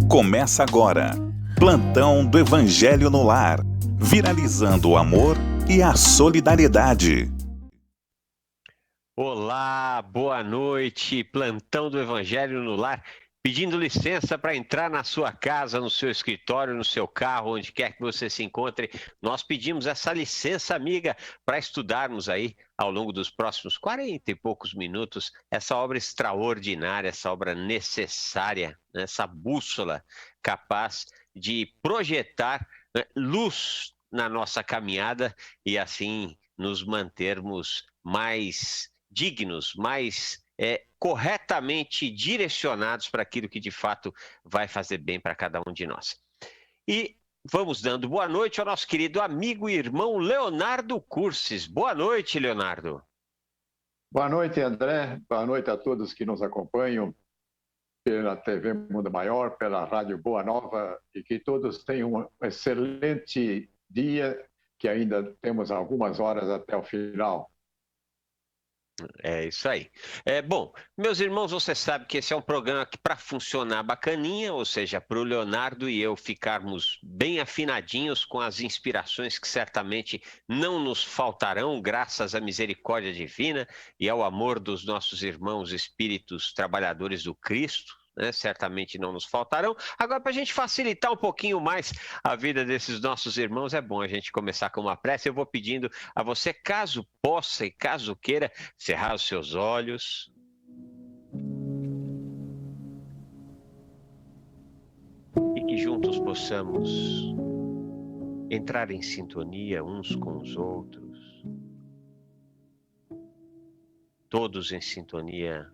Começa agora. Plantão do Evangelho no Lar. Viralizando o amor e a solidariedade. Olá, boa noite. Plantão do Evangelho no Lar. Pedindo licença para entrar na sua casa, no seu escritório, no seu carro, onde quer que você se encontre. Nós pedimos essa licença amiga para estudarmos aí, ao longo dos próximos 40 e poucos minutos, essa obra extraordinária, essa obra necessária, né? Essa bússola capaz de projetar, né, luz na nossa caminhada e assim nos mantermos mais dignos, mais corretamente direcionados para aquilo que de fato vai fazer bem para cada um de nós. E vamos dando boa noite ao nosso querido amigo e irmão Leonardo Cursis. Boa noite, Leonardo. Boa noite, André. Boa noite a todos que nos acompanham pela TV Mundo Maior, pela Rádio Boa Nova, e que todos tenham um excelente dia, que ainda temos algumas horas até o final. É isso aí. Bom, meus irmãos, você sabe que esse é um programa que, para funcionar bacaninha, ou seja, para o Leonardo e eu ficarmos bem afinadinhos com as inspirações que certamente não nos faltarão, graças à misericórdia divina e ao amor dos nossos irmãos espíritos trabalhadores do Cristo, né? Certamente não nos faltarão. Agora, para a gente facilitar um pouquinho mais a vida desses nossos irmãos, é bom a gente começar com uma prece. Eu vou pedindo a você, caso possa e caso queira, cerrar os seus olhos e que juntos possamos entrar em sintonia uns com os outros, todos em sintonia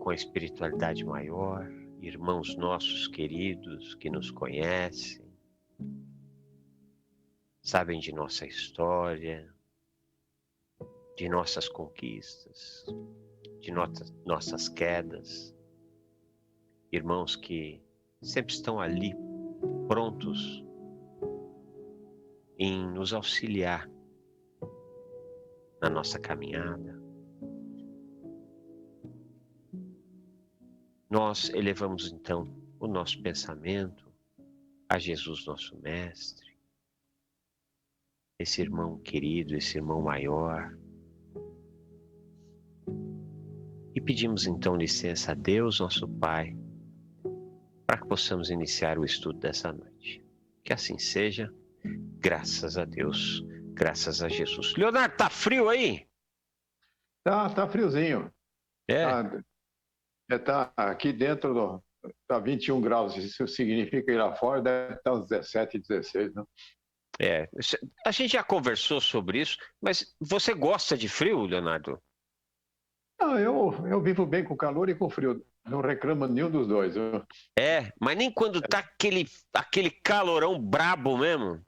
com a espiritualidade maior, irmãos nossos queridos que nos conhecem, sabem de nossa história, de nossas conquistas, de nossas quedas, irmãos que sempre estão ali, prontos em nos auxiliar na nossa caminhada. Nós elevamos então o nosso pensamento a Jesus, nosso Mestre, esse irmão querido, esse irmão maior, e pedimos então licença a Deus, nosso Pai, para que possamos iniciar o estudo dessa noite. Que assim seja, graças a Deus, graças a Jesus. Leonardo, tá frio aí? Tá friozinho. Tá aqui dentro, tá 21 graus. Isso significa que lá fora deve estar uns 17, 16, né? A gente já conversou sobre isso, mas você gosta de frio, Leonardo? Não, eu vivo bem com calor e com frio. Não reclamo nenhum dos dois. Mas nem quando tá aquele calorão brabo mesmo?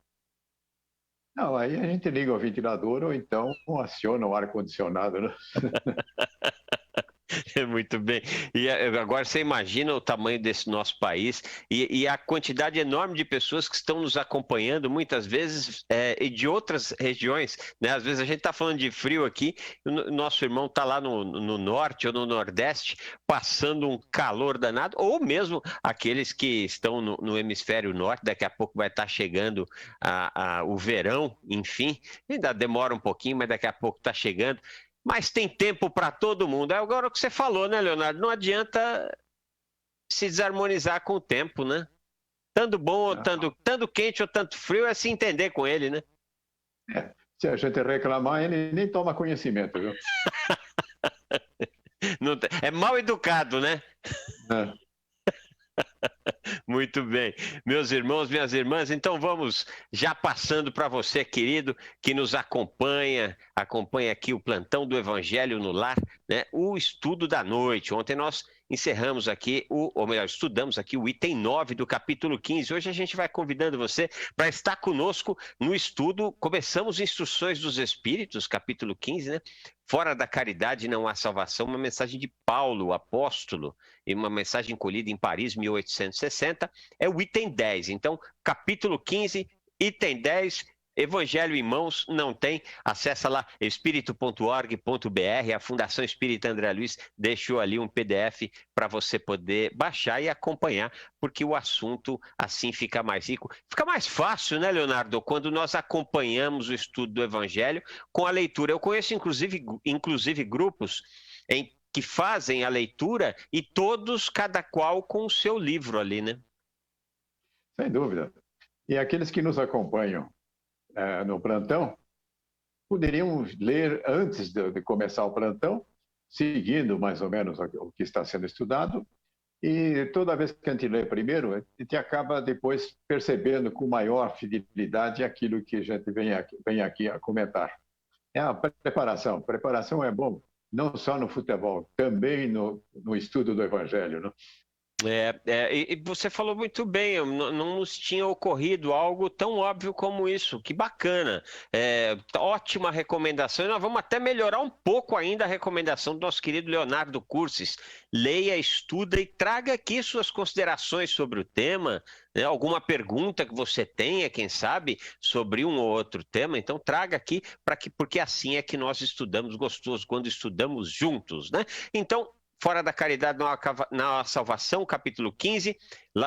Não, aí a gente liga o ventilador ou então aciona o ar-condicionado, né? Muito bem. E agora você imagina o tamanho desse nosso país e a quantidade enorme de pessoas que estão nos acompanhando, muitas vezes, e de outras regiões, né? Às vezes a gente está falando de frio aqui, o nosso irmão está lá no norte ou no nordeste, passando um calor danado, ou mesmo aqueles que estão no hemisfério norte, daqui a pouco vai estar chegando o verão, enfim, ainda demora um pouquinho, mas daqui a pouco está chegando. Mas tem tempo para todo mundo. É agora o que você falou, né, Leonardo? Não adianta se desarmonizar com o tempo, né? Tanto bom, ou tanto quente ou tanto frio, é se entender com ele, né? Se a gente reclamar, ele nem toma conhecimento, viu? É mal educado, né? Muito bem. Meus irmãos, minhas irmãs, então vamos já passando para você, querido, que nos acompanha aqui o Plantão do Evangelho no Lar, né? O estudo da noite. Ontem nós encerramos aqui, estudamos aqui o item 9 do capítulo 15. Hoje a gente vai convidando você para estar conosco no estudo. Começamos Instruções dos Espíritos, capítulo 15, né? Fora da caridade não há salvação, uma mensagem de Paulo, o apóstolo, e uma mensagem colhida em Paris, 1860, é o item 10. Então, capítulo 15, item 10, Evangelho em Mãos não tem, acessa lá espírito.org.br, a Fundação Espírita André Luiz deixou ali um PDF para você poder baixar e acompanhar, porque o assunto assim fica mais rico. Fica mais fácil, né, Leonardo, quando nós acompanhamos o estudo do Evangelho com a leitura. Eu conheço, inclusive grupos que fazem a leitura e todos, cada qual com o seu livro ali, né? Sem dúvida. E aqueles que nos acompanham no plantão, poderiam ler antes de começar o plantão, seguindo mais ou menos o que está sendo estudado, e toda vez que a gente lê primeiro, a gente acaba depois percebendo com maior fidelidade aquilo que a gente vem aqui a comentar. É a preparação. Preparação é bom, não só no futebol, também no estudo do Evangelho, né? E você falou muito bem, não nos tinha ocorrido algo tão óbvio como isso, que bacana, ótima recomendação, e nós vamos até melhorar um pouco ainda a recomendação do nosso querido Leonardo Cursis. Leia, estuda e traga aqui suas considerações sobre o tema, né? Alguma pergunta que você tenha, quem sabe, sobre um ou outro tema, então traga aqui, porque assim é que nós estudamos gostoso, quando estudamos juntos, né? Então, Fora da Caridade na Salvação, capítulo 15,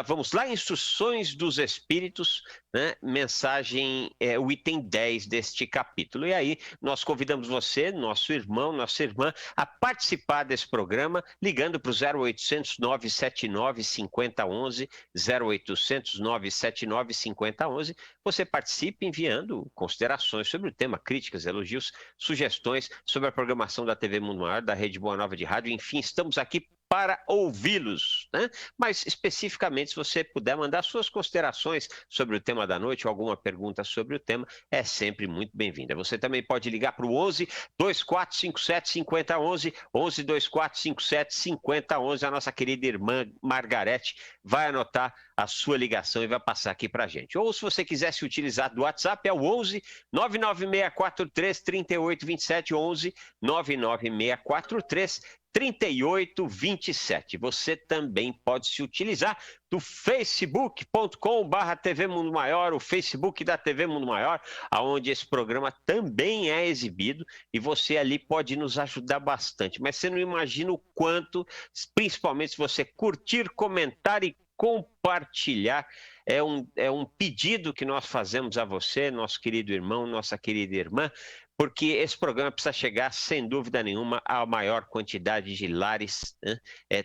vamos lá, Instruções dos Espíritos, né? Mensagem, o item 10 deste capítulo. E aí, nós convidamos você, nosso irmão, nossa irmã, a participar desse programa, ligando para o 0800 979 5011, 0800 979 5011. Você participe enviando considerações sobre o tema, críticas, elogios, sugestões sobre a programação da TV Mundo Maior, da Rede Boa Nova de Rádio, enfim, estamos aqui para ouvi-los, né? Mas especificamente, se você puder mandar suas considerações sobre o tema da noite ou alguma pergunta sobre o tema, é sempre muito bem-vinda. Você também pode ligar para o 11 2457 5011, 11 2457 5011. A nossa querida irmã Margarete vai anotar a sua ligação e vai passar aqui para a gente. Ou se você quiser se utilizar do WhatsApp, é o 11 99643 3827, 11 99643 3827. Você também pode se utilizar do facebook.com/TV Mundo Maior, o Facebook da TV Mundo Maior, onde esse programa também é exibido, e você ali pode nos ajudar bastante. Mas você não imagina o quanto, principalmente se você curtir, comentar e compartilhar. É um pedido que nós fazemos a você, nosso querido irmão, nossa querida irmã, porque esse programa precisa chegar, sem dúvida nenhuma, à maior quantidade de lares, né?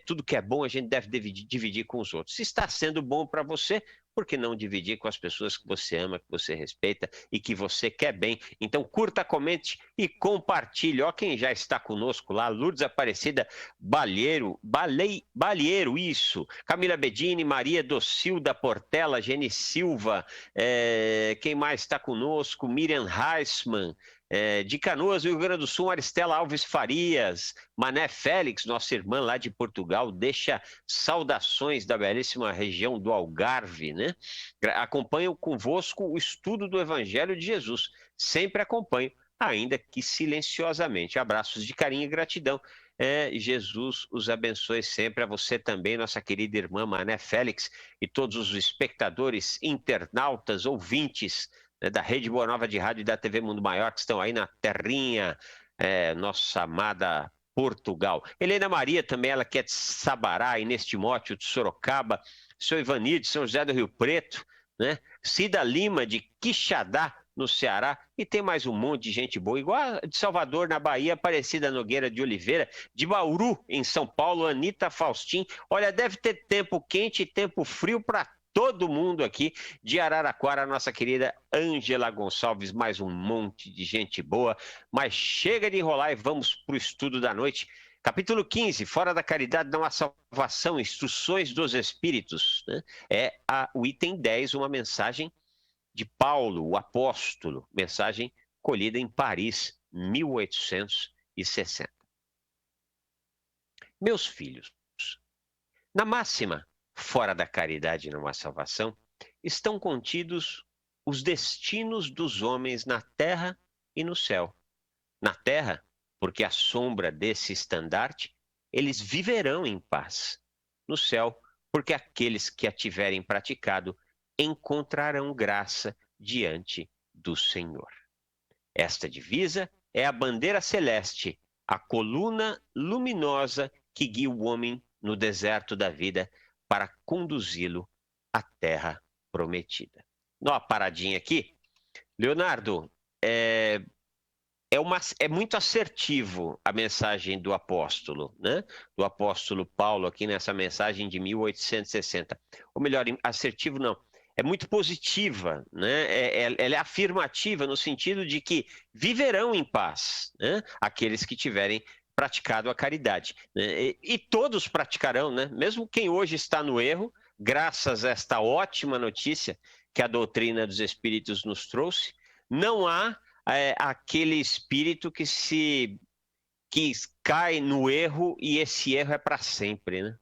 Tudo que é bom a gente deve dividir com os outros. Se está sendo bom para você, por que não dividir com as pessoas que você ama, que você respeita e que você quer bem? Então curta, comente e compartilhe. Ó, quem já está conosco lá, Lourdes Aparecida Balheiro, isso. Camila Bedini, Maria Docilda Portela, Gene Silva, quem mais está conosco? Miriam Heisman, de Canoas, Rio Grande do Sul, Maristela Alves Farias, Mané Félix, nossa irmã lá de Portugal, deixa saudações da belíssima região do Algarve, né? Acompanho convosco o estudo do Evangelho de Jesus, sempre acompanho, ainda que silenciosamente. Abraços de carinho e gratidão. Jesus os abençoe sempre, a você também, nossa querida irmã Mané Félix, e todos os espectadores, internautas, ouvintes, né, da Rede Boa Nova de Rádio e da TV Mundo Maior, que estão aí na terrinha, nossa amada Portugal. Helena Maria também, ela que é de Sabará, Inês Timóteo de Sorocaba, seu Ivanir de São José do Rio Preto, né? Cida Lima de Quixadá, no Ceará, e tem mais um monte de gente boa, igual a de Salvador, na Bahia, Aparecida Nogueira de Oliveira, de Bauru, em São Paulo, Anita Faustin. Olha, deve ter tempo quente e tempo frio para todo mundo aqui. De Araraquara, nossa querida Ângela Gonçalves, mais um monte de gente boa. Mas chega de enrolar e vamos para o estudo da noite. Capítulo 15, Fora da Caridade não há salvação, Instruções dos Espíritos, né? O item 10, uma mensagem de Paulo, o apóstolo, mensagem colhida em Paris, 1860. Meus filhos, na máxima, fora da caridade não há salvação, estão contidos os destinos dos homens na terra e no céu. Na terra, porque à sombra desse estandarte, eles viverão em paz. No céu, porque aqueles que a tiverem praticado encontrarão graça diante do Senhor. Esta divisa é a bandeira celeste, a coluna luminosa que guia o homem no deserto da vida para conduzi-lo à terra prometida. Dá uma paradinha aqui. Leonardo, é muito assertivo a mensagem do apóstolo, né? Do apóstolo Paulo aqui nessa mensagem de 1860. Ou melhor, assertivo não, é muito positiva, né? Ela é afirmativa no sentido de que viverão em paz, né? Aqueles que tiverem praticado a caridade, né? E todos praticarão, né? Mesmo quem hoje está no erro, graças a esta ótima notícia que a doutrina dos Espíritos nos trouxe, não há aquele espírito que cai no erro e esse erro é para sempre, né?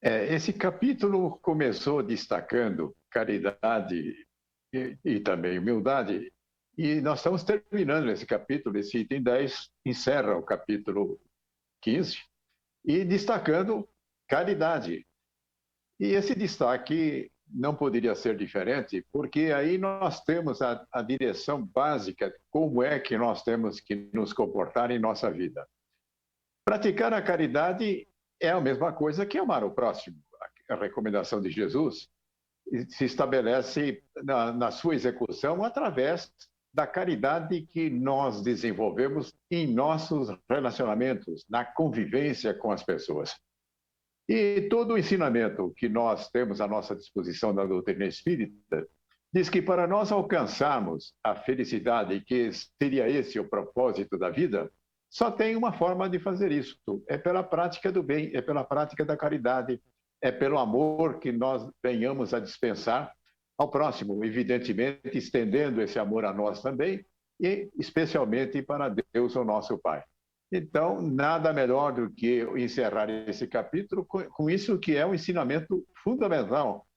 Esse capítulo começou destacando caridade e também humildade, e nós estamos terminando esse capítulo. Esse item 10 encerra o capítulo 15, e destacando caridade. E esse destaque não poderia ser diferente, porque aí nós temos a direção básica, como é que nós temos que nos comportar em nossa vida. Praticar a caridade é a mesma coisa que amar o próximo. A recomendação de Jesus se estabelece na sua execução através da caridade que nós desenvolvemos em nossos relacionamentos, na convivência com as pessoas. E todo o ensinamento que nós temos à nossa disposição da doutrina espírita diz que para nós alcançarmos a felicidade, que seria esse o propósito da vida, só tem uma forma de fazer isso. É pela prática do bem, é pela prática da caridade, é pelo amor que nós venhamos a dispensar ao próximo, evidentemente estendendo esse amor a nós também, e especialmente para Deus, o nosso Pai. Então, nada melhor do que encerrar esse capítulo com isso, que é um ensinamento fundamental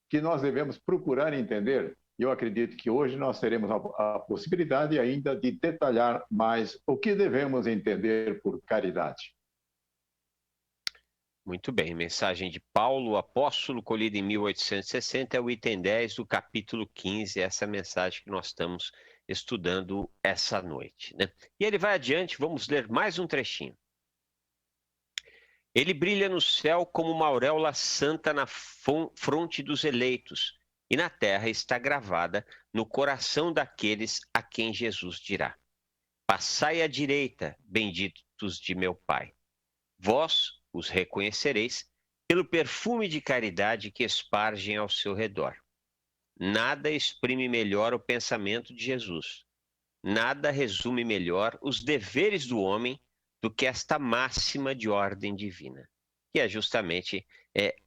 que nós devemos procurar entender. E eu acredito que hoje nós teremos a possibilidade ainda de detalhar mais o que devemos entender por caridade. Muito bem, mensagem de Paulo, apóstolo, colhida em 1860, é o item 10 do capítulo 15, essa mensagem que nós estamos estudando essa noite, né? E ele vai adiante, vamos ler mais um trechinho. Ele brilha no céu como uma auréola santa na fronte dos eleitos, e na terra está gravada no coração daqueles a quem Jesus dirá: passai à direita, benditos de meu Pai. Vós os reconhecereis pelo perfume de caridade que espargem ao seu redor. Nada exprime melhor o pensamento de Jesus. Nada resume melhor os deveres do homem do que esta máxima de ordem divina, que é justamente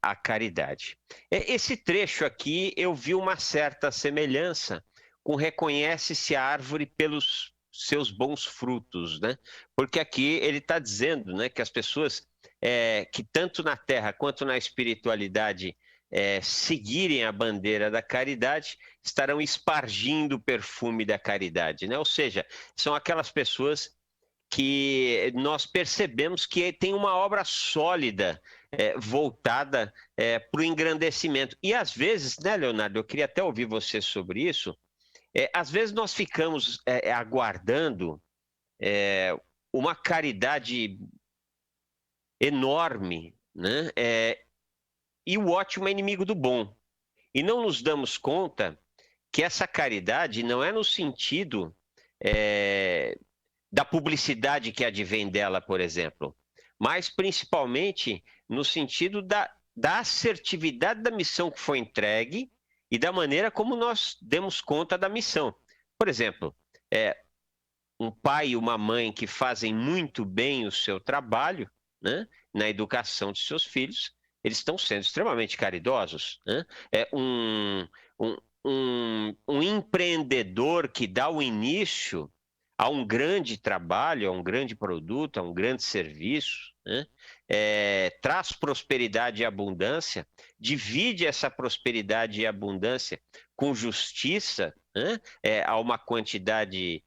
a caridade. Esse trecho aqui eu vi uma certa semelhança com reconhece-se a árvore pelos seus bons frutos, né? Porque aqui ele está dizendo, né, que as pessoas que tanto na terra quanto na espiritualidade seguirem a bandeira da caridade, estarão espargindo o perfume da caridade, né? Ou seja, são aquelas pessoas que nós percebemos que tem uma obra sólida voltada para o engrandecimento. E às vezes, né, Leonardo, eu queria até ouvir você sobre isso, às vezes nós ficamos aguardando uma caridade enorme, né? E o ótimo é inimigo do bom. E não nos damos conta que essa caridade não é no sentido da publicidade que advém dela, por exemplo, mas principalmente no sentido da assertividade da missão que foi entregue e da maneira como nós demos conta da missão. Por exemplo, um pai e uma mãe que fazem muito bem o seu trabalho, né, na educação de seus filhos, eles estão sendo extremamente caridosos, né? Um empreendedor que dá o início a um grande trabalho, a um grande produto, a um grande serviço, né? Traz prosperidade e abundância, divide essa prosperidade e abundância com justiça, né? A uma quantidade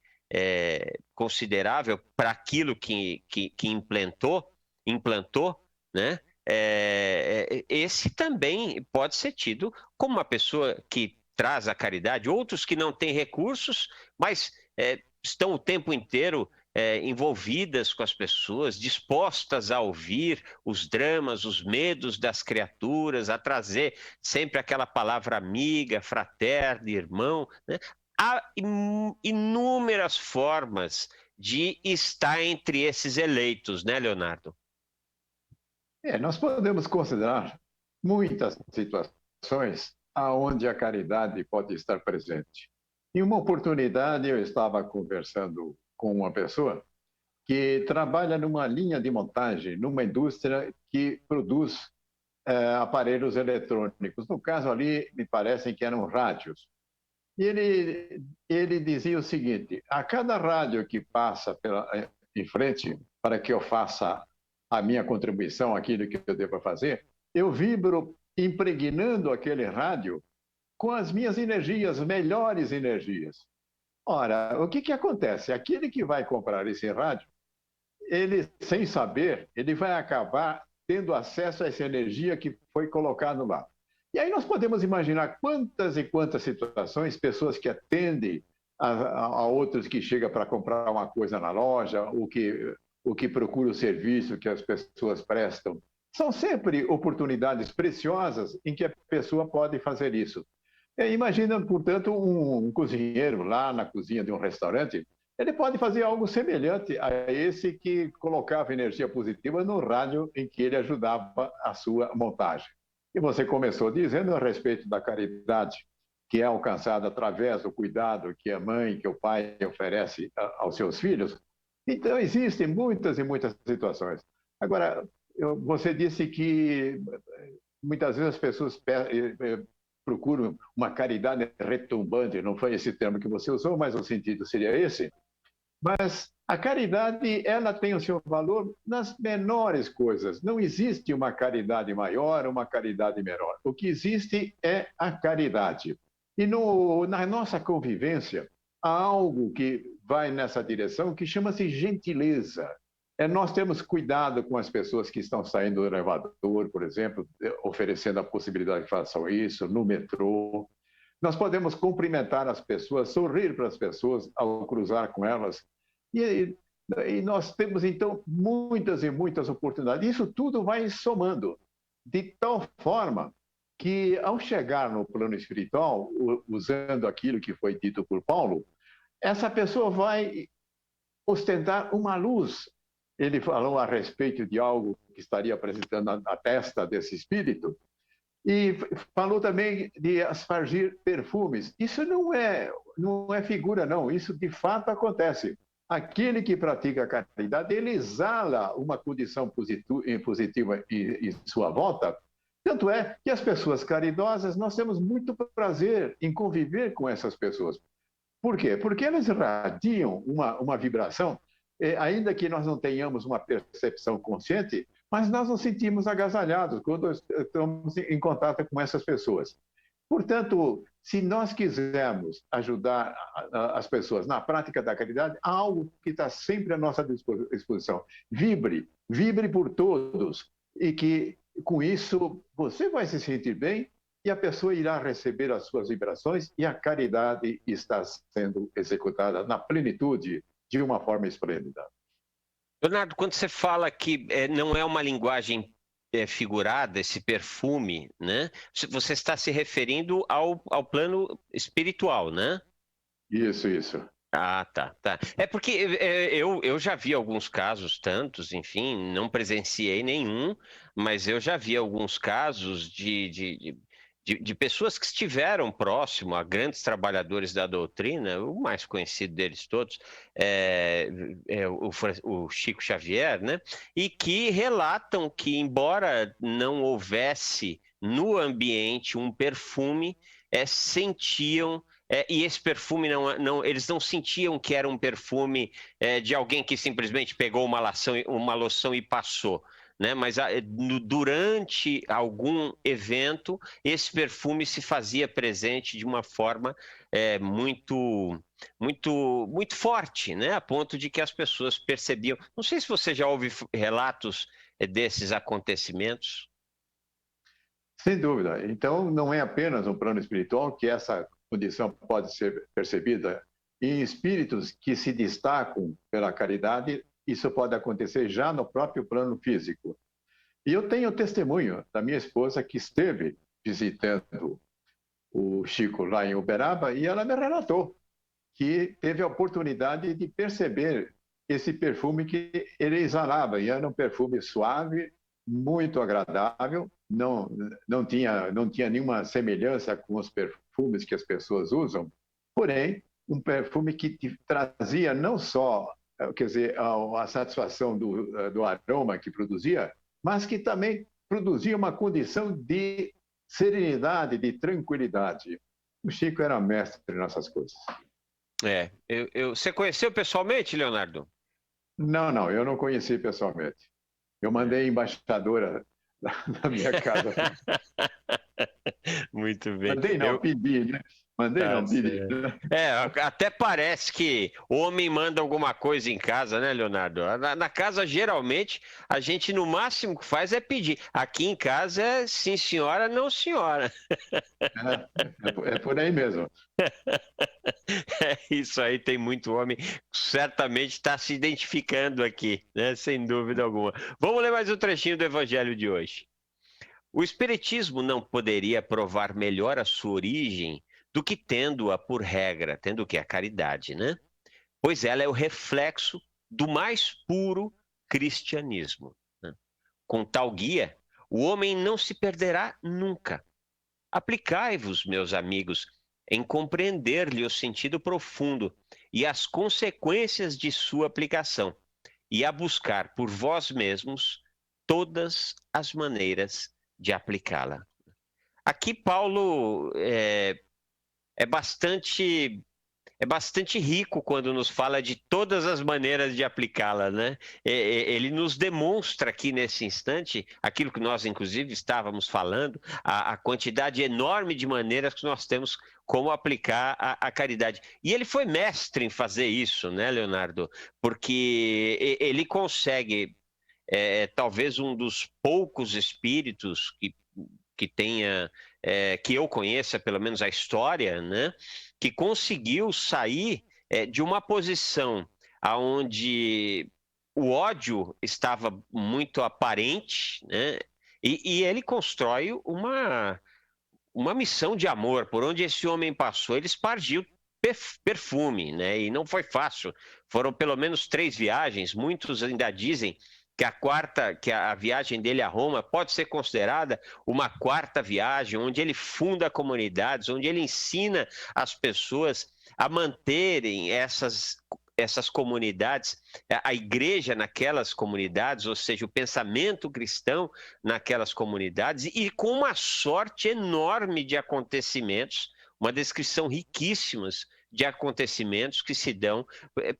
considerável para aquilo que implantou, né? Esse também pode ser tido como uma pessoa que traz a caridade, outros que não têm recursos, mas estão o tempo inteiro envolvidas com as pessoas, dispostas a ouvir os dramas, os medos das criaturas, a trazer sempre aquela palavra amiga, fraterna, irmão, né? Há inúmeras formas de estar entre esses eleitos, né, Leonardo? Nós podemos considerar muitas situações onde a caridade pode estar presente. Em uma oportunidade, eu estava conversando com uma pessoa que trabalha numa linha de montagem, numa indústria que produz aparelhos eletrônicos. No caso ali, me parecem que eram rádios. E ele dizia o seguinte: a cada rádio que passa em frente para que eu faça a minha contribuição, aquilo que eu devo fazer, eu vibro impregnando aquele rádio com as minhas energias, melhores energias. Ora, o que acontece? Aquele que vai comprar esse rádio, ele, sem saber, ele vai acabar tendo acesso a essa energia que foi colocada lá. E aí nós podemos imaginar quantas e quantas situações, pessoas que atendem a outros que chegam para comprar uma coisa na loja, o que procura o serviço que as pessoas prestam. São sempre oportunidades preciosas em que a pessoa pode fazer isso. Imagina, portanto, um cozinheiro lá na cozinha de um restaurante, ele pode fazer algo semelhante a esse que colocava energia positiva no rádio em que ele ajudava a sua montagem. E você começou dizendo a respeito da caridade, que é alcançada através do cuidado que a mãe, que o pai oferece aos seus filhos. Então, existem muitas e muitas situações. Agora, você disse que muitas vezes as pessoas procuram uma caridade retumbante, não foi esse termo que você usou, mas o sentido seria esse. Mas a caridade, ela tem o seu valor nas menores coisas. Não existe uma caridade maior, uma caridade menor. O que existe é a caridade. E na nossa convivência, há algo que vai nessa direção que chama-se gentileza. Nós temos cuidado com as pessoas que estão saindo do elevador, por exemplo, oferecendo a possibilidade de façam isso, no metrô. Nós podemos cumprimentar as pessoas, sorrir para as pessoas ao cruzar com elas. E nós temos, então, muitas e muitas oportunidades. Isso tudo vai somando, de tal forma que, ao chegar no plano espiritual, usando aquilo que foi dito por Paulo, essa pessoa vai ostentar uma luz. Ele falou a respeito de algo que estaria apresentando na testa desse espírito, e falou também de aspargir perfumes. Isso não é figura, não. Isso de fato acontece. Aquele que pratica a caridade, ele exala uma condição positiva em sua volta. Tanto é que as pessoas caridosas, nós temos muito prazer em conviver com essas pessoas. Por quê? Porque elas irradiam uma vibração, ainda que nós não tenhamos uma percepção consciente, mas nós nos sentimos agasalhados quando estamos em contato com essas pessoas. Portanto, se nós quisermos ajudar as pessoas na prática da caridade, há algo que está sempre à nossa disposição. Vibre por todos, e que com isso você vai se sentir bem e a pessoa irá receber as suas vibrações, e a caridade está sendo executada na plenitude de uma forma esplêndida. Leonardo, quando você fala que não é uma linguagem figurada, esse perfume, né? Você está se referindo ao plano espiritual, né? Isso. Ah, tá. É porque eu já vi alguns casos, tantos, enfim, não presenciei nenhum, mas eu já vi alguns casos de pessoas que estiveram próximo a grandes trabalhadores da doutrina. O mais conhecido deles todos é o Chico Xavier, né? E que relatam que, embora não houvesse no ambiente um perfume, sentiam, e esse perfume eles não sentiam que era um perfume de alguém que simplesmente pegou uma loção e passou, né? Mas durante algum evento, esse perfume se fazia presente de uma forma muito, muito, muito forte, né? A ponto de que as pessoas percebiam. Não sei se você já ouve relatos desses acontecimentos. Sem dúvida. Então, não é apenas um plano espiritual que essa condição pode ser percebida em espíritos que se destacam pela caridade. Isso pode acontecer já no próprio plano físico. E eu tenho testemunho da minha esposa que esteve visitando o Chico lá em Uberaba e ela me relatou que teve a oportunidade de perceber esse perfume que ele exalava. E era um perfume suave, muito agradável, não tinha nenhuma semelhança com os perfumes que as pessoas usam, porém, um perfume que te trazia não só, quer dizer, a satisfação do aroma que produzia, mas que também produzia uma condição de serenidade, de tranquilidade. O Chico era mestre nessas coisas. Você conheceu pessoalmente, Leonardo? Não, eu não conheci pessoalmente. Eu mandei embaixadora da minha casa. Muito bem. Mandei não, pedi, né? Pedi. Até parece que homem manda alguma coisa em casa, né, Leonardo? Na casa, geralmente, a gente no máximo que faz é pedir. Aqui em casa é sim senhora, não senhora. É por aí mesmo. Isso aí, tem muito homem que certamente está se identificando aqui, né? Sem dúvida alguma. Vamos ler mais um trechinho do Evangelho de hoje. O Espiritismo não poderia provar melhor a sua origem do que tendo-a por regra, tendo o que? A caridade, né? Pois ela é o reflexo do mais puro cristianismo, né? Com tal guia, o homem não se perderá nunca. Aplicai-vos, meus amigos, em compreender-lhe o sentido profundo e as consequências de sua aplicação, e a buscar por vós mesmos todas as maneiras de aplicá-la. Aqui Paulo é bastante rico quando nos fala de todas as maneiras de aplicá-la, né? Ele nos demonstra aqui nesse instante aquilo que nós, inclusive, estávamos falando, a quantidade enorme de maneiras que nós temos como aplicar a caridade. E ele foi mestre em fazer isso, né, Leonardo? Porque ele consegue, talvez um dos poucos espíritos que tenha, que eu conheça, pelo menos a história, né, que conseguiu sair de uma posição onde o ódio estava muito aparente, né, e ele constrói uma missão de amor. Por onde esse homem passou, ele espargiu perfume, né, e não foi fácil. Foram pelo menos 3 viagens, muitos ainda dizem que a viagem dele a Roma pode ser considerada uma 4ª viagem, onde ele funda comunidades, onde ele ensina as pessoas a manterem essas comunidades, a igreja naquelas comunidades, ou seja, o pensamento cristão naquelas comunidades, e com uma sorte enorme de acontecimentos, uma descrição riquíssima de acontecimentos que se dão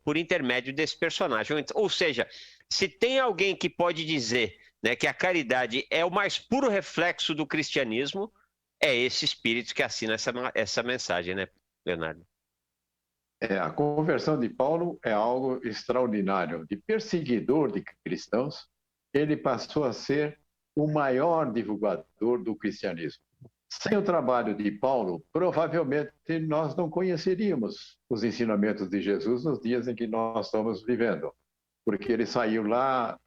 por intermédio desse personagem. Ou seja, se tem alguém que pode dizer, né, que a caridade é o mais puro reflexo do cristianismo, é esse espírito que assina essa mensagem, né, Leonardo? A conversão de Paulo é algo extraordinário. De perseguidor de cristãos, ele passou a ser o maior divulgador do cristianismo. Sem o trabalho de Paulo, provavelmente nós não conheceríamos os ensinamentos de Jesus nos dias em que nós estamos vivendo, porque ele saiu lá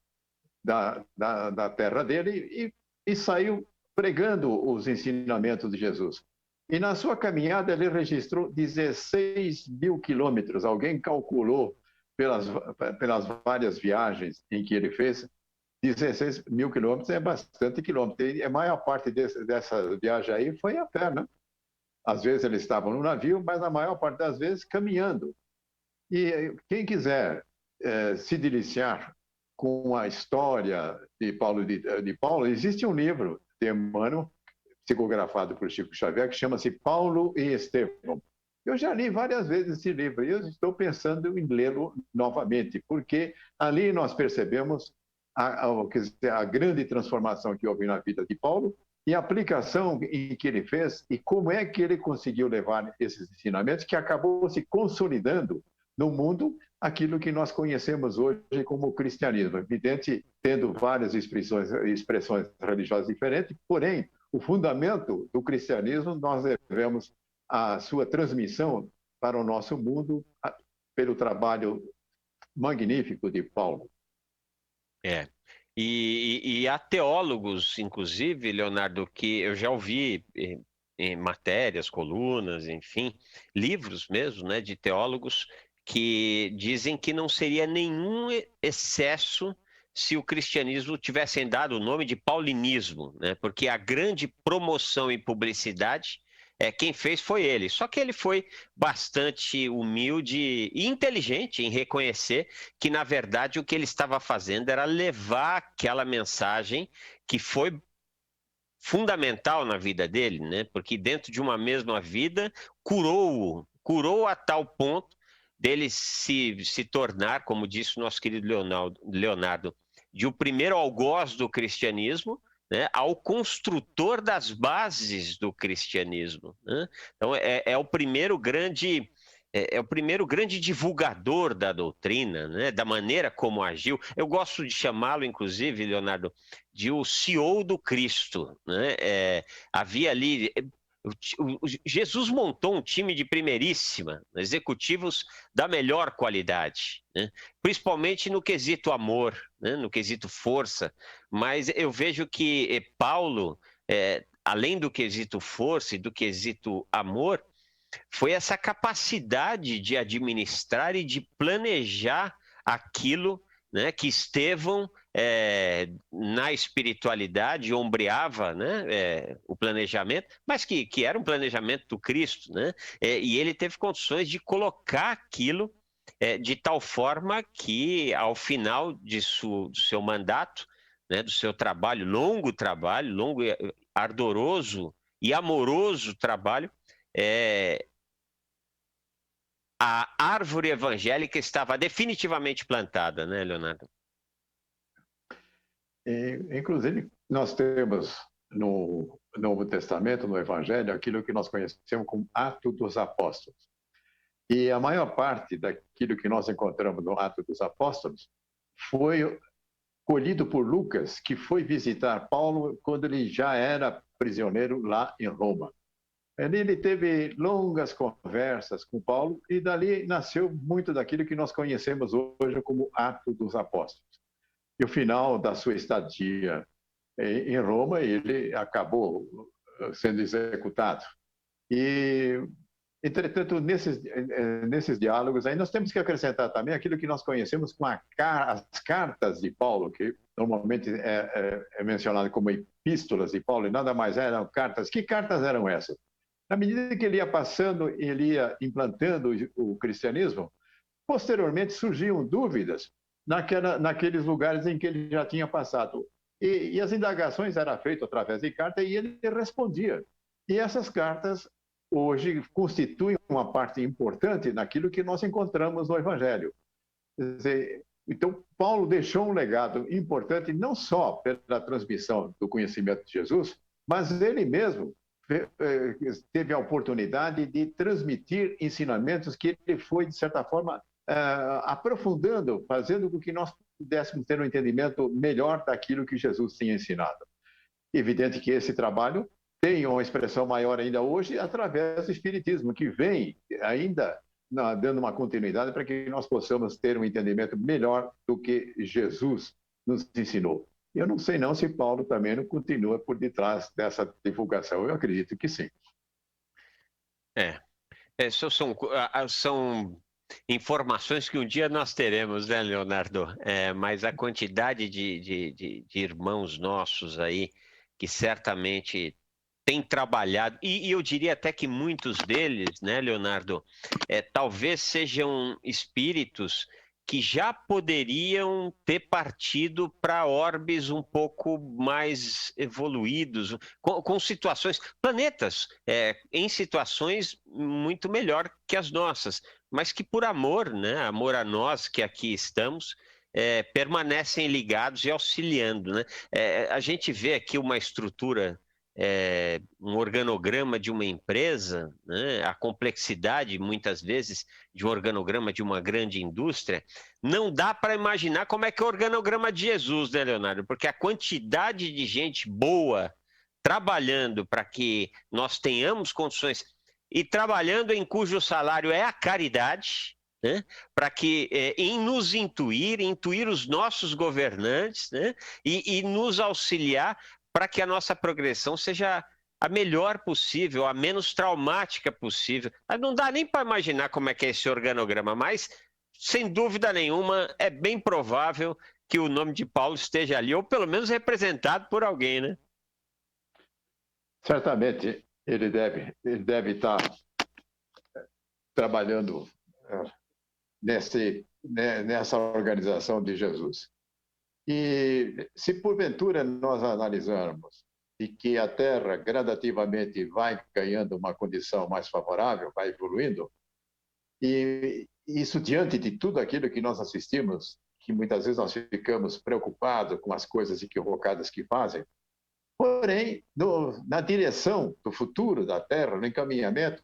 da terra dele e saiu pregando os ensinamentos de Jesus. E na sua caminhada ele registrou 16 mil quilômetros. Alguém calculou pelas várias viagens em que ele fez, 16 mil quilômetros é bastante quilômetro. E a maior parte dessa viagem aí foi a pé, né? Às vezes eles estavam no navio, mas a maior parte das vezes caminhando. E quem quiser se deliciar com a história de Paulo, existe um livro de Emmanuel, psicografado por Chico Xavier, que chama-se Paulo e Estevão. Eu já li várias vezes esse livro e eu estou pensando em lê-lo novamente, porque ali nós percebemos a grande transformação que houve na vida de Paulo e a aplicação em que ele fez e como é que ele conseguiu levar esses ensinamentos que acabou se consolidando no mundo aquilo que nós conhecemos hoje como cristianismo. Evidente, tendo várias expressões religiosas diferentes, porém, o fundamento do cristianismo nós devemos a sua transmissão para o nosso mundo pelo trabalho magnífico de Paulo. E há teólogos, inclusive, Leonardo, que eu já ouvi em matérias, colunas, enfim, livros mesmo, né, de teólogos que dizem que não seria nenhum excesso se o cristianismo tivessem dado o nome de paulinismo, né, porque a grande promoção e publicidade quem fez foi ele. Só que ele foi bastante humilde e inteligente em reconhecer que, na verdade, o que ele estava fazendo era levar aquela mensagem que foi fundamental na vida dele, né? Porque dentro de uma mesma vida, curou a tal ponto dele se tornar, como disse o nosso querido Leonardo, de o primeiro algoz do cristianismo, né, ao construtor das bases do cristianismo, né? Então é o primeiro grande divulgador da doutrina, né, da maneira como agiu. Eu gosto de chamá-lo, inclusive, Leonardo, de o CEO do Cristo, né? Havia ali Jesus montou um time de primeiríssima, executivos da melhor qualidade, né? Principalmente no quesito amor, né? No quesito força, mas eu vejo que Paulo, além do quesito força e do quesito amor, foi essa capacidade de administrar e de planejar aquilo, né, que Estevão, na espiritualidade, ombreava, né, o planejamento, mas que era um planejamento do Cristo, né, e ele teve condições de colocar aquilo de tal forma que, ao final do seu mandato, né, do seu trabalho, longo, ardoroso e amoroso trabalho, a árvore evangélica estava definitivamente plantada, né, Leonardo? Inclusive, nós temos no Novo Testamento, no Evangelho, aquilo que nós conhecemos como Atos dos Apóstolos. E a maior parte daquilo que nós encontramos no Atos dos Apóstolos foi colhido por Lucas, que foi visitar Paulo quando ele já era prisioneiro lá em Roma. Ele teve longas conversas com Paulo e dali nasceu muito daquilo que nós conhecemos hoje como Atos dos Apóstolos. E o final da sua estadia em Roma, ele acabou sendo executado. E, entretanto, nesses diálogos, aí nós temos que acrescentar também aquilo que nós conhecemos como as cartas de Paulo, que normalmente é mencionado como epístolas de Paulo, e nada mais eram cartas. Que cartas eram essas? Na medida que ele ia passando, ele ia implantando o cristianismo, posteriormente surgiam dúvidas naqueles lugares em que ele já tinha passado. E as indagações eram feitas através de carta e ele respondia. E essas cartas hoje constituem uma parte importante naquilo que nós encontramos no Evangelho. Quer dizer, então, Paulo deixou um legado importante não só pela transmissão do conhecimento de Jesus, mas ele mesmo teve a oportunidade de transmitir ensinamentos que ele foi, de certa forma, aprofundando, fazendo com que nós pudéssemos ter um entendimento melhor daquilo que Jesus tinha ensinado. Evidente que esse trabalho tem uma expressão maior ainda hoje através do Espiritismo, que vem ainda dando uma continuidade para que nós possamos ter um entendimento melhor do que Jesus nos ensinou. Eu não sei não se Paulo também não continua por detrás dessa divulgação. Eu acredito que sim. São informações que um dia nós teremos, né, Leonardo? Mas a quantidade de irmãos nossos aí que certamente têm trabalhado, e eu diria até que muitos deles, né, Leonardo, talvez sejam espíritos que já poderiam ter partido para orbes um pouco mais evoluídos, com situações, planetas em situações muito melhor que as nossas, mas que por amor, né, amor a nós que aqui estamos, permanecem ligados e auxiliando, né? A gente vê aqui uma estrutura, um organograma de uma empresa, né? A complexidade, muitas vezes, de um organograma de uma grande indústria, não dá para imaginar como é que é o organograma de Jesus, né, Leonardo? Porque a quantidade de gente boa trabalhando para que nós tenhamos condições e trabalhando em cujo salário é a caridade, né? Para que em nos intuir os nossos governantes, né? E nos auxiliar para que a nossa progressão seja a melhor possível, a menos traumática possível. Não dá nem para imaginar como é que é esse organograma, mas, sem dúvida nenhuma, é bem provável que o nome de Paulo esteja ali, ou pelo menos representado por alguém, né? Certamente ele deve estar trabalhando nessa organização de Jesus. E se porventura nós analisarmos e que a Terra gradativamente vai ganhando uma condição mais favorável, vai evoluindo, e isso diante de tudo aquilo que nós assistimos, que muitas vezes nós ficamos preocupados com as coisas equivocadas que fazem, porém, na direção do futuro da Terra, no encaminhamento,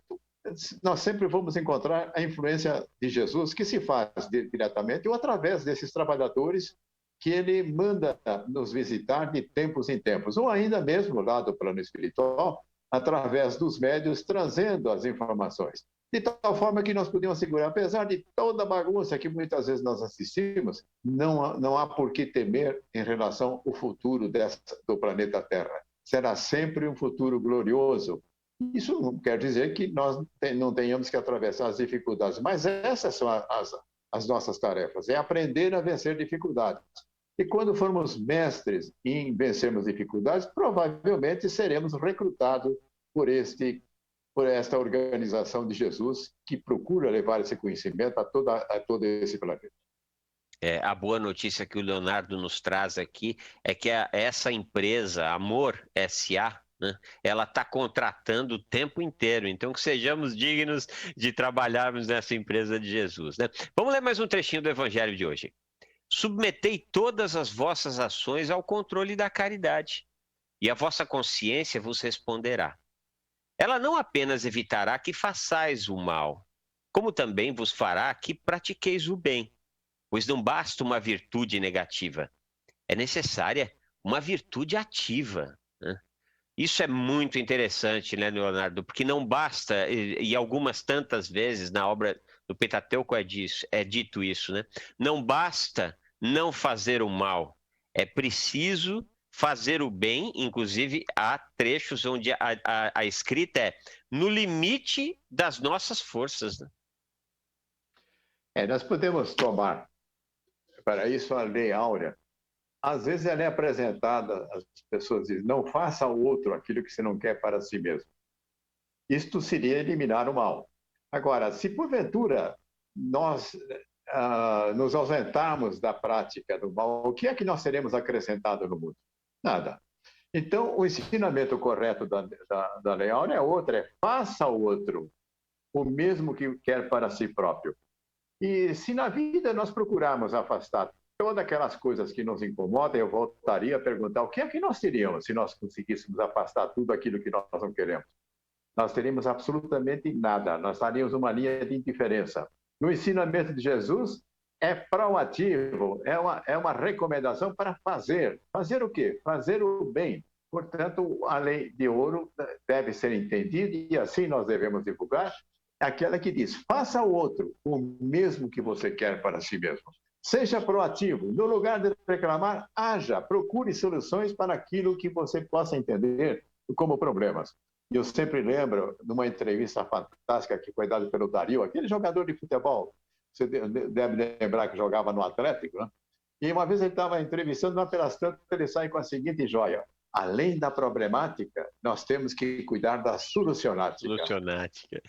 nós sempre vamos encontrar a influência de Jesus, que se faz diretamente ou através desses trabalhadores que ele manda nos visitar de tempos em tempos, ou ainda mesmo lá do plano espiritual, através dos médios, trazendo as informações. De tal forma que nós podemos assegurar, apesar de toda a bagunça que muitas vezes nós assistimos, não há por que temer em relação ao futuro do planeta Terra. Será sempre um futuro glorioso. Isso não quer dizer que nós não tenhamos que atravessar as dificuldades, mas essas são as nossas tarefas, é aprender a vencer dificuldades. E quando formos mestres em vencermos dificuldades, provavelmente seremos recrutados por esta organização de Jesus que procura levar esse conhecimento a todo esse planeta. A boa notícia que o Leonardo nos traz aqui é que essa empresa, Amor S.A., né, ela está contratando o tempo inteiro, então que sejamos dignos de trabalharmos nessa empresa de Jesus, né? Vamos ler mais um trechinho do Evangelho de hoje. Submetei todas as vossas ações ao controle da caridade, e a vossa consciência vos responderá. Ela não apenas evitará que façais o mal, como também vos fará que pratiqueis o bem, pois não basta uma virtude negativa, é necessária uma virtude ativa, né? Isso é muito interessante, né, Leonardo? Porque não basta, e algumas tantas vezes na obra do Pentateuco é dito isso, né? Não basta não fazer o mal, é preciso fazer o bem. Inclusive, há trechos onde a escrita é no limite das nossas forças, né? Nós podemos tomar, para isso, a lei áurea. Às vezes ela é apresentada, as pessoas dizem, não faça ao outro aquilo que você não quer para si mesmo. Isto seria eliminar o mal. Agora, se porventura nós nos ausentarmos da prática do mal, o que é que nós seremos acrescentados no mundo? Nada. Então, o ensinamento correto da lei áurea é outro, é faça ao outro o mesmo que quer para si próprio. E se na vida nós procurarmos afastar todas aquelas coisas que nos incomodam, eu voltaria a perguntar o que é que nós teríamos se nós conseguíssemos afastar tudo aquilo que nós não queremos. Nós teríamos absolutamente nada, nós estaríamos uma linha de indiferença. No ensinamento de Jesus, é proativo, é uma recomendação para fazer. Fazer o quê? Fazer o bem. Portanto, a lei de ouro deve ser entendida e assim nós devemos divulgar, aquela que diz, faça ao outro o mesmo que você quer para si mesmo. Seja proativo. No lugar de reclamar, haja, procure soluções para aquilo que você possa entender como problemas. Eu sempre lembro de uma entrevista fantástica que foi dada pelo Dario, aquele jogador de futebol, você deve lembrar que jogava no Atlético, né? E uma vez ele estava entrevistando, mas pelas tantas ele sai com a seguinte joia: além da problemática, nós temos que cuidar da solucionática. Solucionática.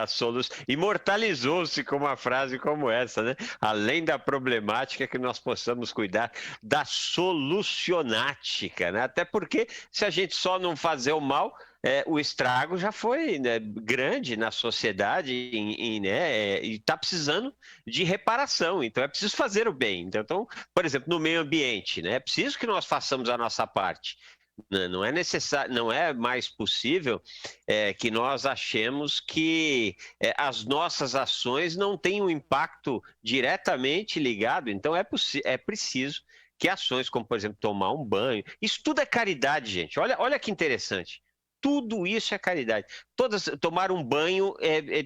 A solução imortalizou-se com uma frase como essa, né? Além da problemática, que nós possamos cuidar da solucionática, né? Até porque se a gente só não fazer o mal, o estrago já foi, né, grande na sociedade, né, e está precisando de reparação. Então é preciso fazer o bem. Então, por exemplo, no meio ambiente, né, é preciso que nós façamos a nossa parte. Não é necessário, não é mais possível que nós achemos que as nossas ações não têm um impacto diretamente ligado. Então é preciso que ações como, por exemplo, tomar um banho, isso tudo é caridade, gente. Olha que interessante. Tudo isso é caridade. Tomar um banho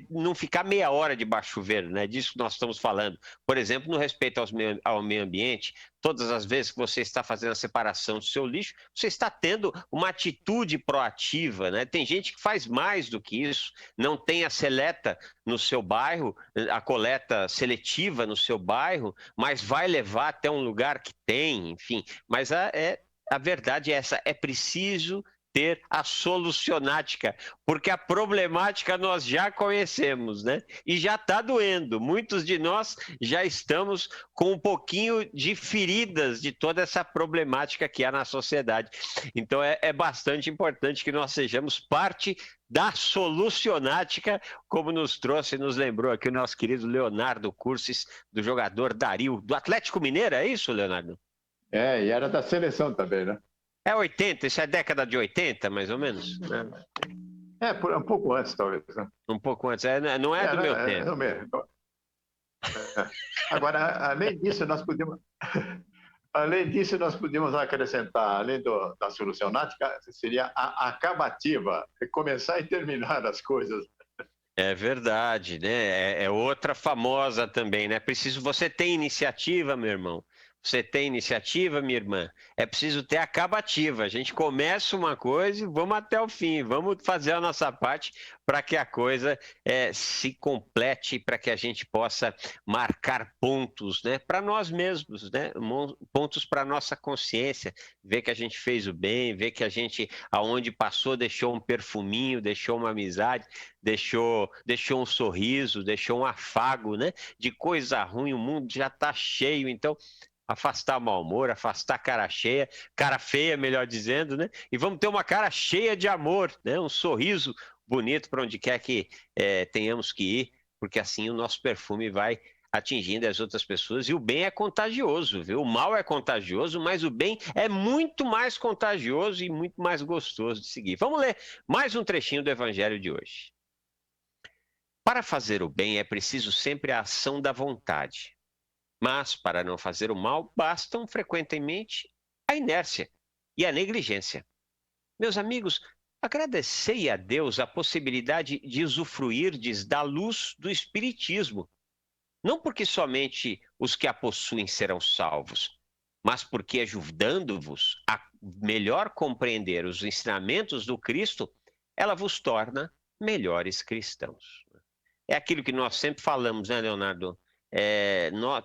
não ficar meia hora debaixo do chuveiro, né? Disso que nós estamos falando. Por exemplo, no respeito ao meio ambiente, todas as vezes que você está fazendo a separação do seu lixo, você está tendo uma atitude proativa, né? Tem gente que faz mais do que isso, não tem a seleta no seu bairro, a coleta seletiva no seu bairro, mas vai levar até um lugar que tem, enfim. Mas a verdade é essa, é preciso ter a solucionática, porque a problemática nós já conhecemos, né? E já está doendo. Muitos de nós já estamos com um pouquinho de feridas de toda essa problemática que há na sociedade. Então é bastante importante que nós sejamos parte da solucionática, como nos trouxe e nos lembrou aqui o nosso querido Leonardo Cursis, do jogador Dario, do Atlético Mineiro, é isso, Leonardo? E era da seleção também, né? É 80, isso é década de 80, mais ou menos? Né? Um pouco antes, talvez. Né? Um pouco antes, não é do meu tempo. Agora, além disso, nós podemos acrescentar, além da solucionática, seria a acabativa, começar e terminar as coisas. É verdade, né? É outra famosa também, né? Você tem iniciativa, meu irmão. Você tem iniciativa, minha irmã? É preciso ter acabativa. A gente começa uma coisa e vamos até o fim. Vamos fazer a nossa parte para que a coisa se complete, para que a gente possa marcar pontos, né? Para nós mesmos, né? Pontos para a nossa consciência. Ver que a gente fez o bem, ver que a gente, aonde passou, deixou um perfuminho, deixou uma amizade, deixou um sorriso, deixou um afago, né? De coisa ruim, o mundo já está cheio. Então, afastar mau humor, afastar cara feia, melhor dizendo, né? E vamos ter uma cara cheia de amor, né? Um sorriso bonito para onde quer que tenhamos que ir, porque assim o nosso perfume vai atingindo as outras pessoas. E o bem é contagioso, viu? O mal é contagioso, mas o bem é muito mais contagioso e muito mais gostoso de seguir. Vamos ler mais um trechinho do Evangelho de hoje. Para fazer o bem é preciso sempre a ação da vontade. Mas, para não fazer o mal, bastam frequentemente a inércia e a negligência. Meus amigos, agradecei a Deus a possibilidade de usufruirdes da luz do Espiritismo. Não porque somente os que a possuem serão salvos, mas porque, ajudando-vos a melhor compreender os ensinamentos do Cristo, ela vos torna melhores cristãos. É aquilo que nós sempre falamos, né, Leonardo?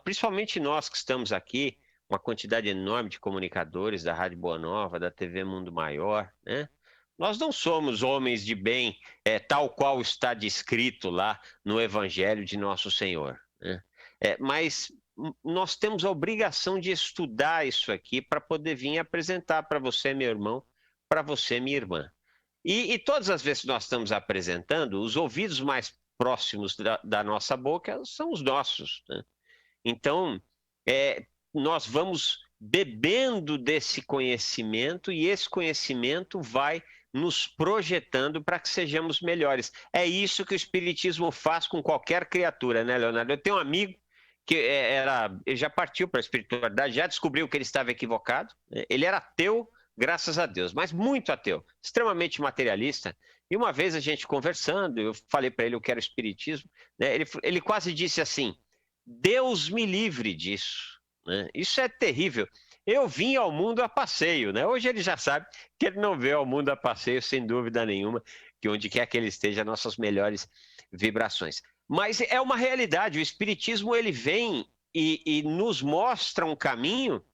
Principalmente nós que estamos aqui, uma quantidade enorme de comunicadores da Rádio Boa Nova, da TV Mundo Maior, né? Nós não somos homens de bem, tal qual está descrito lá no Evangelho de Nosso Senhor, né? Mas nós temos a obrigação de estudar isso aqui para poder vir apresentar para você, meu irmão, para você, minha irmã. E todas as vezes que nós estamos apresentando, os ouvidos mais próximos da nossa boca são os nossos, né? Então, nós vamos bebendo desse conhecimento e esse conhecimento vai nos projetando para que sejamos melhores. É isso que o Espiritismo faz com qualquer criatura, né, Leonardo? Eu tenho um amigo que ele já partiu para a espiritualidade, já descobriu que ele estava equivocado, né? Ele era ateu, graças a Deus, mas muito ateu, extremamente materialista. E uma vez a gente conversando, eu falei para ele o que era o espiritismo, né? Ele quase disse assim: Deus me livre disso, né? Isso é terrível. Eu vim ao mundo a passeio, né? Hoje ele já sabe que ele não veio ao mundo a passeio, sem dúvida nenhuma, que onde quer que ele esteja, nossas melhores vibrações. Mas é uma realidade, o espiritismo ele vem e nos mostra um caminho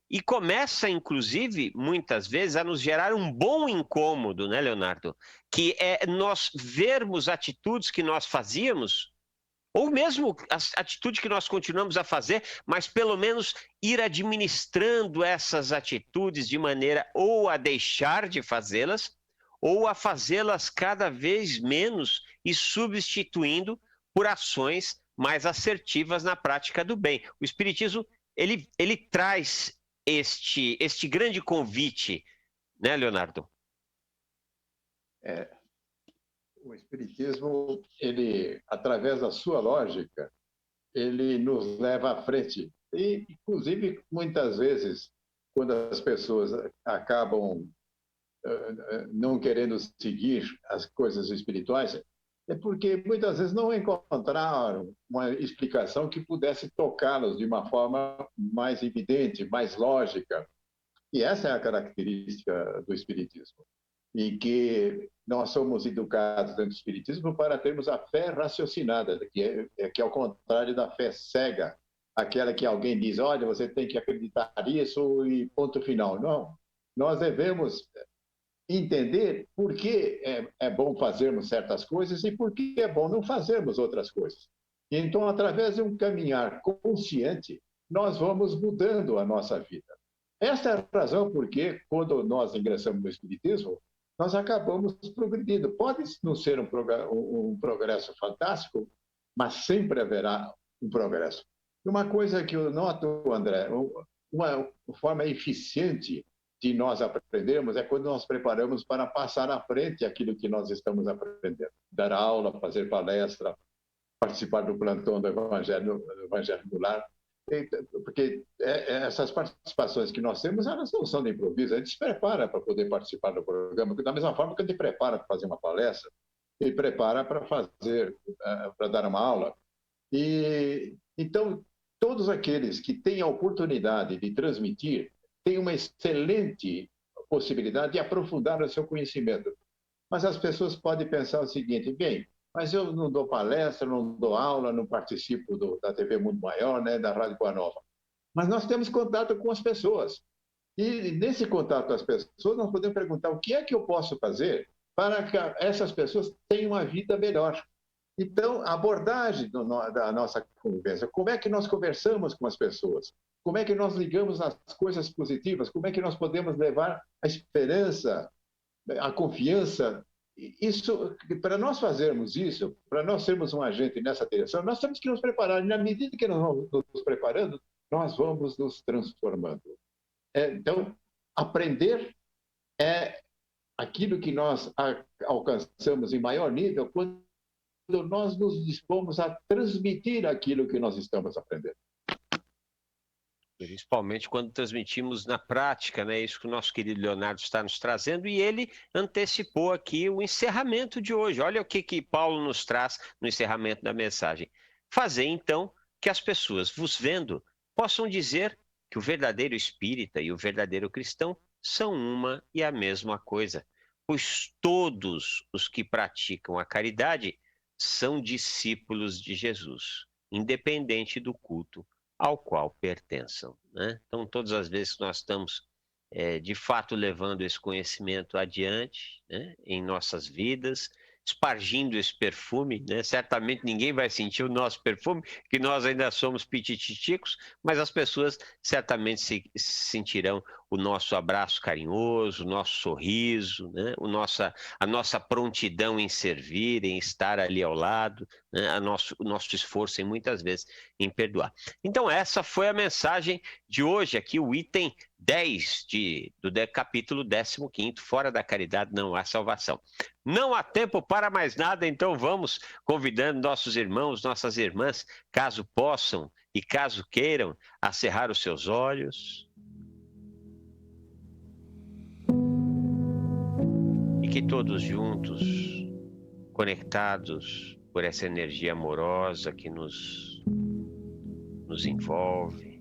e começa, inclusive, muitas vezes, a nos gerar um bom incômodo, né, Leonardo? Que é nós vermos atitudes que nós fazíamos, ou mesmo as atitudes que nós continuamos a fazer, mas pelo menos ir administrando essas atitudes de maneira ou a deixar de fazê-las, ou a fazê-las cada vez menos e substituindo por ações mais assertivas na prática do bem. O Espiritismo, ele traz este grande convite, né, Leonardo? O Espiritismo, ele, através da sua lógica, ele nos leva à frente. E, inclusive, muitas vezes, quando as pessoas acabam não querendo seguir as coisas espirituais, é porque muitas vezes não encontraram uma explicação que pudesse tocá-los de uma forma mais evidente, mais lógica. E essa é a característica do Espiritismo, em que nós somos educados dentro do Espiritismo para termos a fé raciocinada, que é ao contrário da fé cega, aquela que alguém diz, olha, você tem que acreditar nisso e ponto final. Não, nós devemos entender por que é bom fazermos certas coisas e por que é bom não fazermos outras coisas. Então, através de um caminhar consciente, nós vamos mudando a nossa vida. Esta é a razão por que, quando nós ingressamos no Espiritismo, nós acabamos progredindo. Pode não ser um progresso fantástico, mas sempre haverá um progresso. E uma coisa que eu noto, André, uma forma eficiente de nós aprendermos é quando nós preparamos para passar à frente aquilo que nós estamos aprendendo. Dar aula, fazer palestra, participar do plantão do Evangelho no Lar. Porque essas participações que nós temos, elas não são de improviso. A gente se prepara para poder participar do programa, da mesma forma que a gente prepara para fazer uma palestra e prepara para dar uma aula. E então, todos aqueles que têm a oportunidade de transmitir têm uma excelente possibilidade de aprofundar o seu conhecimento. Mas as pessoas podem pensar o seguinte, bem, mas eu não dou palestra, não dou aula, não participo da TV Mundo Maior, né, da Rádio Boa Nova. Mas nós temos contato com as pessoas. E nesse contato com as pessoas, nós podemos perguntar o que é que eu posso fazer para que essas pessoas tenham uma vida melhor. Então, a abordagem da nossa convivência, como é que nós conversamos com as pessoas? Como é que nós ligamos as coisas positivas? Como é que nós podemos levar a esperança, a confiança? Isso, para nós fazermos isso, para nós sermos um agente nessa direção, nós temos que nos preparar. E na medida que nós vamos nos preparando, nós vamos nos transformando. Então, aprender é aquilo que nós alcançamos em maior nível quando nós nos dispomos a transmitir aquilo que nós estamos aprendendo. Principalmente quando transmitimos na prática, né? Isso que o nosso querido Leonardo está nos trazendo, e ele antecipou aqui o encerramento de hoje. Olha o que Paulo nos traz no encerramento da mensagem. Fazer, então, que as pessoas, vos vendo, possam dizer que o verdadeiro espírita e o verdadeiro cristão são uma e a mesma coisa, pois todos os que praticam a caridade são discípulos de Jesus, independente do culto ao qual pertençam, né? Então, todas as vezes que nós estamos, de fato, levando esse conhecimento adiante, né, em nossas vidas, espargindo esse perfume, né? Certamente ninguém vai sentir o nosso perfume, que nós ainda somos pitititicos, mas as pessoas certamente sentirão o nosso abraço carinhoso, o nosso sorriso, né? A nossa prontidão em servir, em estar ali ao lado, né? O nosso esforço, muitas vezes, em perdoar. Então, essa foi a mensagem de hoje, aqui o item 10 do capítulo 15º, Fora da Caridade não há salvação. Não há tempo para mais nada, então vamos convidando nossos irmãos, nossas irmãs, caso possam e caso queiram, a cerrar os seus olhos. E que todos juntos, conectados por essa energia amorosa que nos envolve,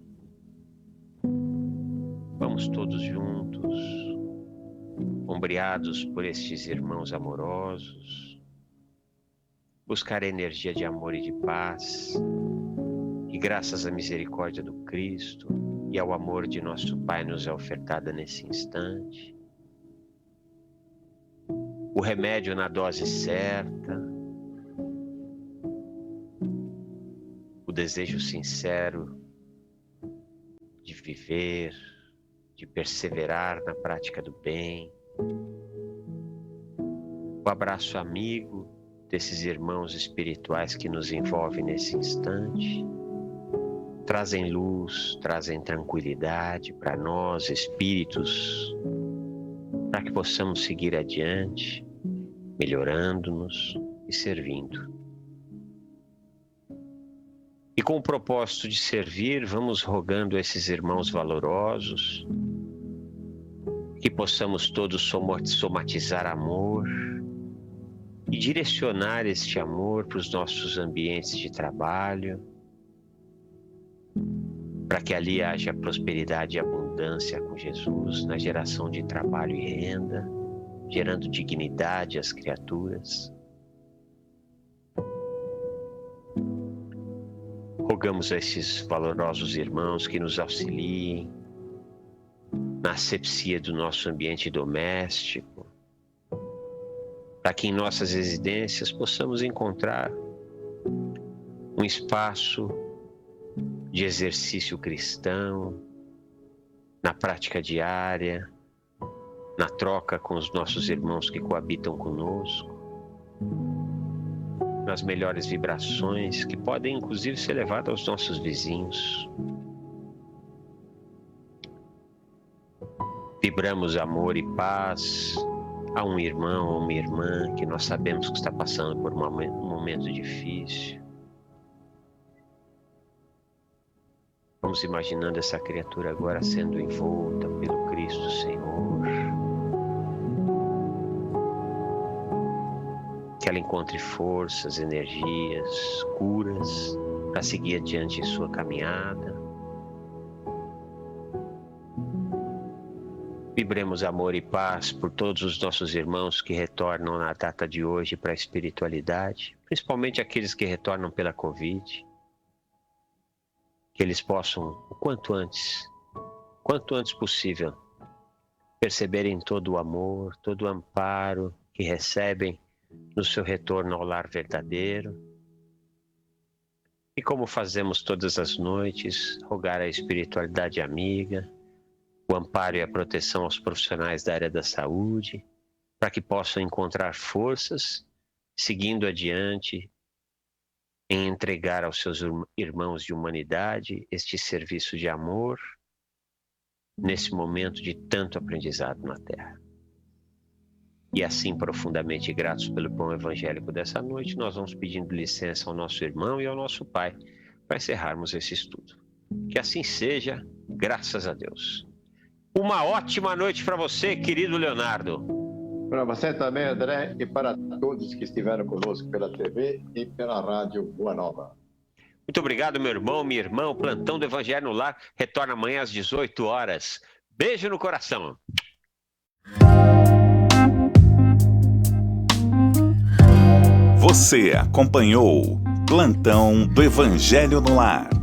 vamos todos juntos, ombreados por estes irmãos amorosos, buscar a energia de amor e de paz, que graças à misericórdia do Cristo e ao amor de nosso Pai nos é ofertada nesse instante. O remédio na dose certa, o desejo sincero de viver, de perseverar na prática do bem, o abraço amigo desses irmãos espirituais que nos envolvem nesse instante, trazem luz, trazem tranquilidade para nós, espíritos, para que possamos seguir adiante, melhorando-nos e servindo. E com o propósito de servir, vamos rogando a esses irmãos valorosos que possamos todos somatizar amor e direcionar este amor para os nossos ambientes de trabalho, para que ali haja prosperidade e abundância com Jesus na geração de trabalho e renda, gerando dignidade às criaturas. Rogamos a esses valorosos irmãos que nos auxiliem na asepsia do nosso ambiente doméstico, para que em nossas residências possamos encontrar um espaço de exercício cristão, na prática diária, na troca com os nossos irmãos que coabitam conosco, nas melhores vibrações que podem inclusive ser levadas aos nossos vizinhos. Vibramos amor e paz a um irmão ou uma irmã que nós sabemos que está passando por um momento difícil. Vamos imaginando essa criatura agora sendo envolta pelo Cristo Senhor. Que ela encontre forças, energias, curas para seguir adiante em sua caminhada. Vibremos amor e paz por todos os nossos irmãos que retornam na data de hoje para a espiritualidade, principalmente aqueles que retornam pela Covid. Que eles possam, o quanto antes possível, perceberem todo o amor, todo o amparo que recebem no seu retorno ao lar verdadeiro. E como fazemos todas as noites, rogar a espiritualidade amiga, o amparo e a proteção aos profissionais da área da saúde, para que possam encontrar forças, seguindo adiante, em entregar aos seus irmãos de humanidade este serviço de amor, nesse momento de tanto aprendizado na Terra. E assim, profundamente gratos pelo pão evangélico dessa noite, nós vamos pedindo licença ao nosso irmão e ao nosso pai para encerrarmos esse estudo. Que assim seja, graças a Deus. Uma ótima noite para você, querido Leonardo. Para você também, André, e para todos que estiveram conosco pela TV e pela Rádio Boa Nova. Muito obrigado, meu irmão, minha irmã. O Plantão do Evangelho no Lar retorna amanhã às 18 horas. Beijo no coração. Você acompanhou Plantão do Evangelho no Lar.